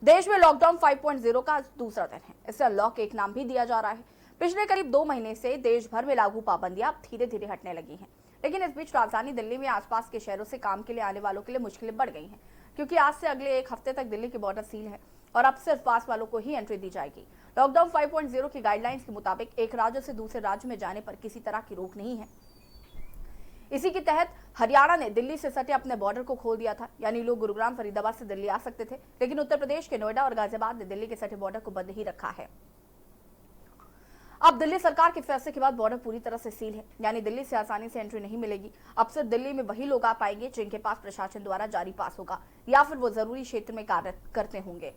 देश में लॉकडाउन 5.0 का आज दूसरा दिन है। इसे अनलॉक एक नाम भी दिया जा रहा है। पिछले करीब 2 महीने से देश भर में लागू पाबंदियां अब धीरे धीरे हटने लगी हैं। लेकिन इस बीच राजधानी दिल्ली में आसपास के शहरों से काम के लिए आने वालों के लिए मुश्किलें बढ़ गई हैं, क्योंकि आज से अगले एक हफ्ते तक दिल्ली की बॉर्डर सील है और अब सिर्फ पास वालों को ही एंट्री दी जाएगी। लॉकडाउन 5.0 की गाइडलाइंस के मुताबिक एक राज्य से दूसरे राज्य में जाने पर किसी तरह की रोक नहीं है। इसी के तहत हरियाणा ने दिल्ली से सटे अपने बॉर्डर को खोल दिया था, यानी लोग गुरुग्राम फरीदाबाद से दिल्ली आ सकते थे। लेकिन उत्तर प्रदेश के नोएडा और गाजियाबाद ने दिल्ली के सटे बॉर्डर को बंद ही रखा है। अब दिल्ली सरकार के फैसले के बाद बॉर्डर पूरी तरह से सील है, यानी दिल्ली से आसानी से एंट्री नहीं मिलेगी। अब सिर्फ दिल्ली में वही लोग आ पाएंगे जिनके पास प्रशासन द्वारा जारी पास होगा या फिर वो जरूरी क्षेत्र में कार्य करते होंगे।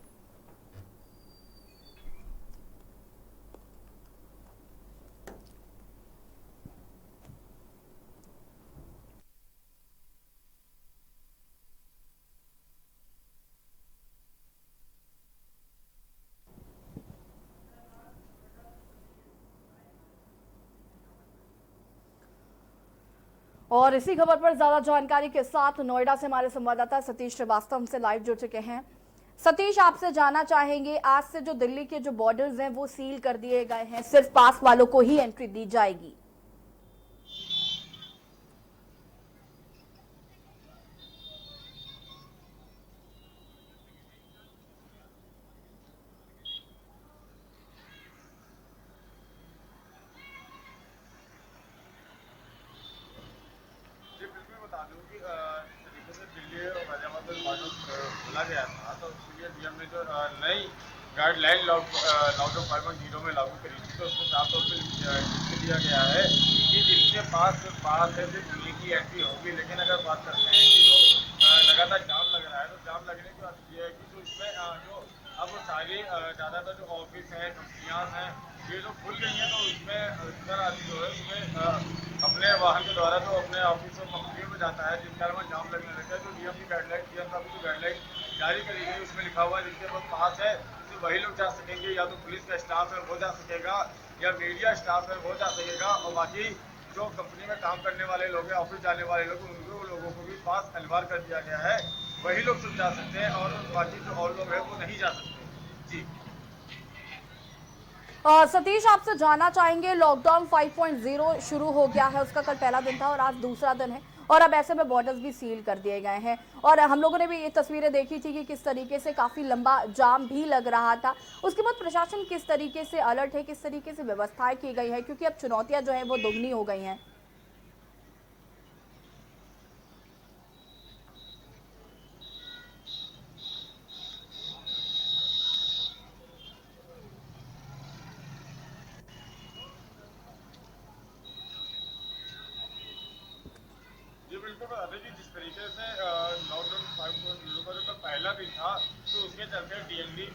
और इसी खबर पर ज्यादा जानकारी के साथ नोएडा से हमारे संवाददाता सतीश श्रीवास्तव हमसे लाइव जुड़ चुके हैं। सतीश, आपसे जानना चाहेंगे, आज से जो दिल्ली के जो बॉर्डर्स हैं वो सील कर दिए गए हैं, सिर्फ पास वालों को ही एंट्री दी जाएगी। बता दूं कि तरीके से दिल्ली और गाजियाबाद में बॉर्डर खोला गया था, तो उसके लिए डीएम ने जो नई गाइडलाइन लॉकडाउन 5.0 में लागू करी थी, तो उसमें साफ तौर पर लिख दिया गया है कि जिनके पास है सिर्फ दिल्ली की एंट्री होगी। लेकिन अगर बात करते हैं कि जो लगातार जाम लग रहा है, तो जाम लगने की बात यह है कि जो इसमें जो अब सारी ज़्यादातर जो ऑफिस हैं, कंपनियाँ हैं, ये जो खुल गई हैं, तो इसमें इधर आदमी जो है उसमें अपने वाहन के द्वारा जो अपने ऑफिस और कंपनियों में जाता है, जिस कारण जाम लगने लगता है। जो डीएम की गाइडलाइन, डीएम साहब की जो गाइडलाइन जारी करी गई, उसमें लिखा हुआ है जिनके पास पास है सिर्फ वही लोग जा सकेंगे, या तो पुलिस का स्टाफ है वो जा सकेगा, या मीडिया स्टाफ है वो जा सकेगा, और बाकी जो कंपनी में काम करने वाले लोग हैं, ऑफिस जाने वाले लोग, उनको लोगों को भी पास अनिवार्य कर दिया गया है। वही लोग सिर्फ जा सकते हैं और बाकी जो और लोग हैं वो नहीं जा सकते। जी सतीश, आपसे जानना चाहेंगे, लॉकडाउन 5.0 शुरू हो गया है, उसका कल पहला दिन था और आज दूसरा दिन है, और अब ऐसे में बॉर्डर्स भी सील कर दिए गए हैं। और हम लोगों ने भी ये तस्वीरें देखी थी कि किस तरीके से काफी लंबा जाम भी लग रहा था। उसके बाद प्रशासन किस तरीके से अलर्ट है, किस तरीके से व्यवस्थाएं की गई है, क्योंकि अब चुनौतियां जो है वो दोगुनी हो गई हैं। जी बिल्कुल बता दें कि जिस तरीके से लॉकडाउन 5.0 का जो पहला दिन था, तो उसके चलते डीएनडी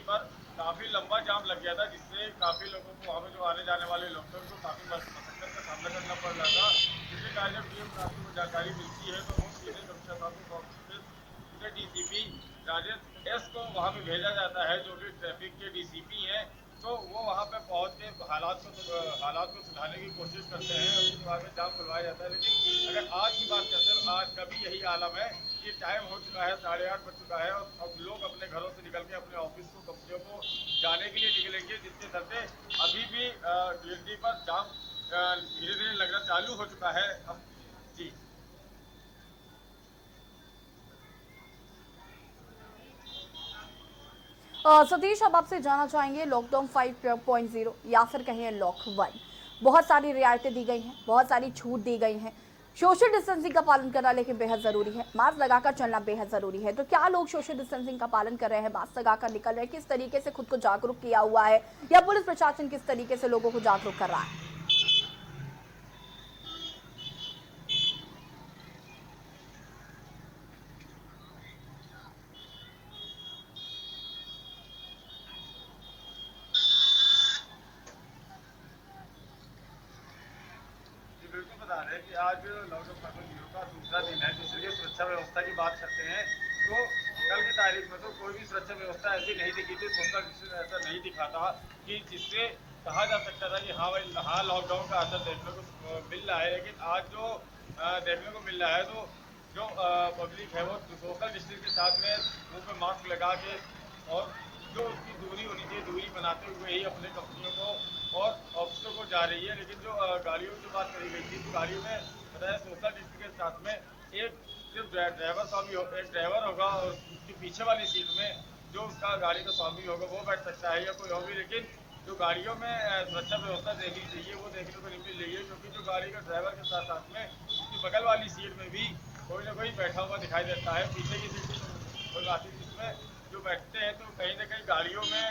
पर काफ़ी लंबा जाम लग गया था, जिससे काफ़ी लोगों को वहाँ पे जो आने जाने वाले लोग थे उनको काफ़ी मशक्कत का सामना करना पड़ रहा था। जिसके कारण जब डीएम साहब को जानकारी मिलती है, तो वो सीधे कमिश्नर साहब को सीधे डीसीपी राजेश एस को वहाँ पे भेजा जाता है, जो कि ट्रैफिक के डीसीपी हैं। तो वो वहाँ पे पहुँच के हालात को सुधारने की कोशिश करते हैं, उसके बाद में जाम खुलवाया जाता है। लेकिन अगर आज की बात करते हैं, तो आज का भी यही आलम है कि टाइम हो चुका है, 8:30 बज चुका है, और अब लोग अपने घरों से निकल के अपने ऑफिस को, कंपनियों को जाने के लिए निकलेंगे, जिसके चलते अभी भी डीएनडी पर जाम धीरे धीरे लगना चालू हो चुका है। अब जी सतीश, अब आपसे जानना चाहेंगे, लॉकडाउन 5.0 या फिर कहें लॉक 1, बहुत सारी रियायतें दी गई हैं, बहुत सारी छूट दी गई हैं। सोशल डिस्टेंसिंग का पालन करना लेकिन बेहद जरूरी है, मास्क लगाकर चलना बेहद जरूरी है। तो क्या लोग सोशल डिस्टेंसिंग का पालन कर रहे हैं, मास्क लगाकर निकल रहे हैं, किस तरीके से खुद को जागरूक किया हुआ है, या पुलिस प्रशासन किस तरीके से लोगों को जागरूक कर रहा है? जी बिल्कुल बता रहे हैं कि आज लॉकडाउन 5.0 का दूसरा दिन है। दूसरी सुरक्षा व्यवस्था की बात करते हैं, तो कल की तारीख में तो कोई भी सुरक्षा व्यवस्था ऐसी नहीं दिखी थी, सोशल डिस्टेंस ऐसा नहीं दिखा था कि जिससे कहा जा सकता था कि हाँ भाई, हाँ लॉकडाउन का असर देखने को मिल रहा है। लेकिन आज जो देखने को मिल रहा है, तो जो पब्लिक है वो सोशल डिस्टेंस के साथ में मुंह पे मास्क लगा के और जो उसकी दूरी होनी चाहिए दूरी बनाते हुए ही अपने कंपनियों को और ऑफिसों को जा रही है। लेकिन जो गाड़ियों की बात करी गई थी तो गाड़ियों में बताया सोशल डिस्टेंस के साथ में एक सिर्फ ड्राइवर स्वामी एक ड्राइवर होगा और उसकी पीछे वाली सीट में जो उसका गाड़ी का स्वामी होगा वो बैठ सकता है या कोई और भी। लेकिन जो गाड़ियों में सुरक्षा व्यवस्था देखनी चाहिए वो देखने को नहीं मिल रही है, क्योंकि जो गाड़ी का ड्राइवर के साथ साथ में उसकी बगल वाली सीट में भी कोई ना कोई बैठा हुआ दिखाई देता है। पीछे की सीट कोई आती जिसमें जो बैठते हैं तो कहीं ना कहीं गाड़ियों में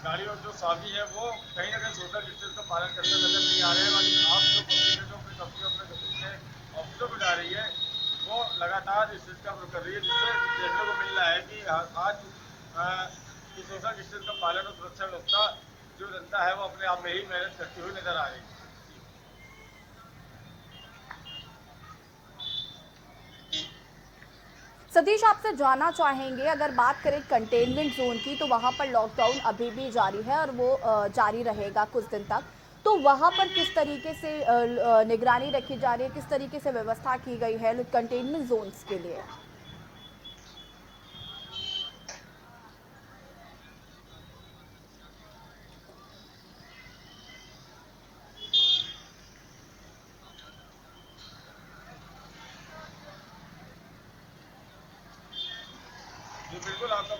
गाड़ियों जो स्वामी है वो कहीं ना कहीं सोशल डिस्टेंस का पालन करते नजर नहीं आ रहे हैं। बाकी आप जो पब्लिक है जो अपनी कंपनियों अपने ऑफिसों को जा रही है वो लगातार इस चीज़ का कर रही है, जिससे देखने को मिल रहा है कि आज इस सोशल डिस्टेंस का पालन और सुरक्षा व्यवस्था जो जनता है वो अपने आप में ही मेहनत करती हुई नजर आ रही है। सतीश, आपसे जानना चाहेंगे, अगर बात करें कंटेनमेंट जोन की तो वहां पर लॉकडाउन अभी भी जारी है और वो जारी रहेगा कुछ दिन तक। तो वहां पर किस तरीके से निगरानी रखी जा रही है, किस तरीके से व्यवस्था की गई है कंटेनमेंट जोन्स के लिए? जी बिल्कुल, आपका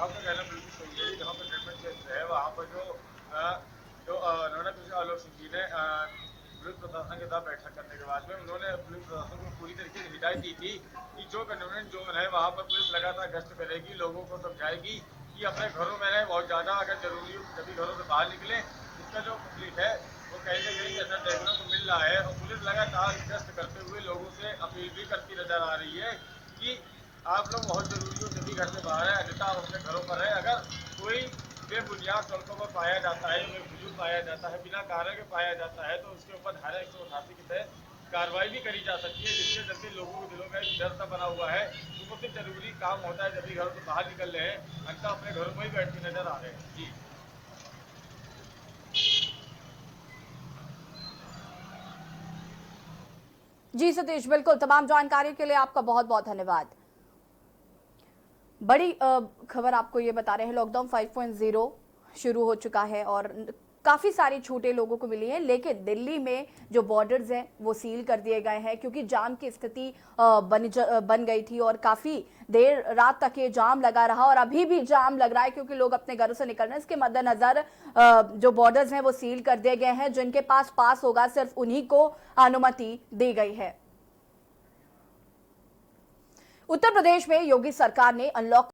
कहना बिल्कुल सही है। जहाँ पर कंटेनमेंट क्षेत्र है वहाँ पर उन्होंने आलोक सिंह जी ने पुलिस प्रशासन के साथ बैठक करने के बाद में उन्होंने पुलिस प्रशासन को पूरी तरीके से हिदायत दी थी कि जो कंटेनमेंट जोन है वहाँ पर पुलिस लगातार गश्त करेगी, लोगों को समझाएगी कि अपने घरों में रहें, बहुत ज़्यादा अगर जरूरी हो तभी घरों से बाहर निकलें। इसका जो पब्लिक है वो कहीं ना कहीं ऐसा देखने को मिल रहा है और पुलिस लगातार गश्त करते हुए लोगों से अपील भी करती नजर आ रही है कि आप लोग बहुत जरूरी हो जब भी घर से बाहर है, अन्यथा आप अपने घरों पर रहे। अगर कोई बेबुनियाद सड़कों पर पाया जाता है, बेवजूद पाया जाता है, बिना कारण के पाया जाता है तो उसके ऊपर धारा 188 के तहत कार्रवाई भी करी जा सकती है, जिसके चलते लोगों के दिलों में एक डर सा बना हुआ है। उनको सिर्फ जरूरी काम होता है जब भी घरों से बाहर निकल रहे हैं, अन्यथा अपने घरों में ही बैठ के नजर आ रहे हैं। जी जी सतीश, बिल्कुल, तमाम जानकारी के लिए आपका बहुत बहुत धन्यवाद। बड़ी खबर आपको ये बता रहे हैं, लॉकडाउन 5.0 शुरू हो चुका है और काफी सारी छूटें लोगों को मिली हैं, लेकिन दिल्ली में जो बॉर्डर्स हैं वो सील कर दिए गए हैं क्योंकि जाम की स्थिति बन गई थी और काफी देर रात तक ये जाम लगा रहा और अभी भी जाम लग रहा है क्योंकि लोग अपने घरों से निकल रहे हैं। इसके मद्देनजर जो बॉर्डर्स हैं वो सील कर दिए गए हैं। जिनके पास होगा सिर्फ उन्हीं को अनुमति दी गई है। उत्तर प्रदेश में योगी सरकार ने अनलॉक